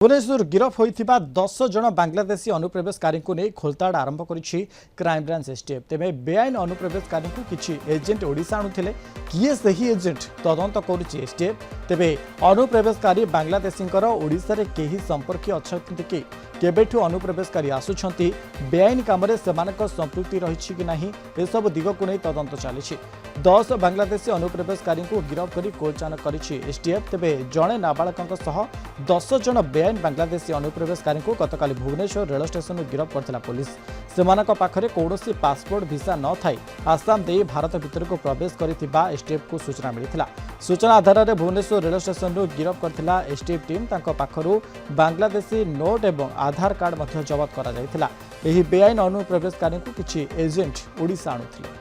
भुवनेश्वर गिरफ होइथिबा 10 जन बांग्लादेशी अनुप्रवेशकारी को नहीं खोलताड़ आरंभ करिछि क्राइम ब्रांच एसटीएफ। तेबे बेआईन अनुप्रवेशकारी को किछि एजेंट ओडिशा आणुथिले किए सही एजेंट तदंत करुछि एसटीएफ। तेबे अनुप्रवेशकारी बांग्लादेशींकर ओडिशा रे केही संपर्क अछंती कि केबेठु अनुप्रवेशकारी आसुछंती बेआईन कामरे सेमानक संपृक्ति रहिछि कि नाही ए सब दिग को नहीं तदंत चलिछि। 10 बांग्लादेशी अनुप्रवेशकारी को गिरफ करी कोचान करिछि एसटीएफ। तेबे जणे नाबालकंक सह 10 जन बेआईन बांग्लादेशी अनुप्रवेशकारी को गतकाली भुवनेश्वर रेल स्टेशन गिरफ करथिला पुलिस। सेमानक पाखरे कौनसी पासपोर्ट भिसा न थाई आसाम दे भारत भीतर को प्रवेश करिथिबा एसटीएफ को सूचना मिलिथिला। सूचना आधार में भुवनेश्वर रेल स्टेशन गिरफ करथिला एसटीएफ टीम। तांको पाखरु बांग्लादेशी नोट एवं आधार कार्ड मध्य जबत करा जायथिला। एही बेआईन अनुप्रवेशकारी को किछि एजेंट ओडिशा आणुथिले।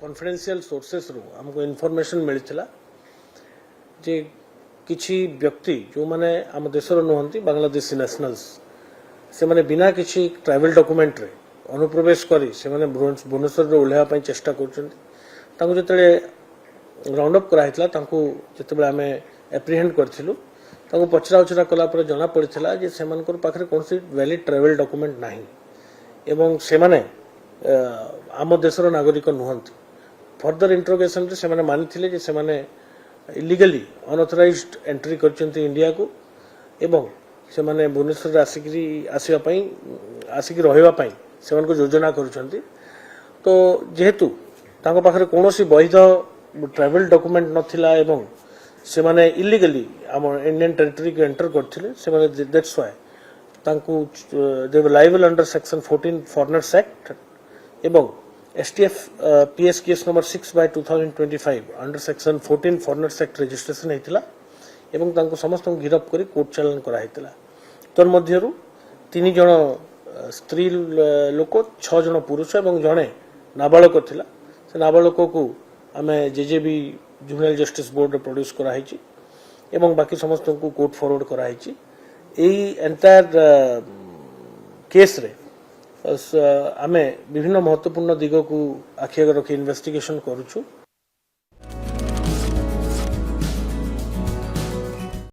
कॉन्फिडेंशियल सोर्सेस रो हमको इन्फॉर्मेशन मिलथिला जे किछि व्यक्ति जो माने आम देशर नुहंती बांग्लादेशी नेशनल्स से माने बिना किछि ट्रैवल डॉक्यूमेंट रे अनुप्रवेश करी से माने भुवनेश्वर रे ओल्हेवा पई चेष्टा करछन्ती। तांको जतले राउंड अप करा हितला तांको जतबे आमे एप्रिहेंड करथिलु तांको पचरा उचरा कला पर जना पड़िथिला जे सेमानकर पाखरे कोनसी वैलिड ट्रैवल डॉक्यूमेंट नाही एवं से माने आम देशर नागरिक नुहंती। फर्दर इंट्रोगेशन रे से माने मानिथिले जे से माने इलीगली अनऑथराइज्ड एंट्री करचंती इंडिया को एवं से माने भुवनेश्वर आसिक रहिबा पई से मानको योजना करचंती। तो जेहेतु तांको पाखरे कोनोसी वैध ट्रैवल डॉक्यूमेंट नथिला एवं से माने इलीगली हम इंडियन टेरिटरी को एंटर करथिले से माने दैट्स व्हाई तांको they were liable under section 14 foreigners act एवं STF PS case number 6/2025 under section 14 foreigners act registration हेतिला एवं तांको समस्त गिरफ करी कोर्ट चालान करा हेतिला। तन मध्यरु 3 जण स्त्री लोक 6 जण पुरुष एवं जणे नाबालक थिला। से नाबालक को आमे जेजेबी जुवेनाइल जस्टिस बोर्ड रे प्रोड्यूस करा हेछि एवं बाकी समस्त को कोर्ट फॉरवर्ड करा हेछि। एई एंटायर केस रे आमे विभिन्न महत्वपूर्ण दिग को आखि आगे रखी इन्वेस्टिगेशन करूछु।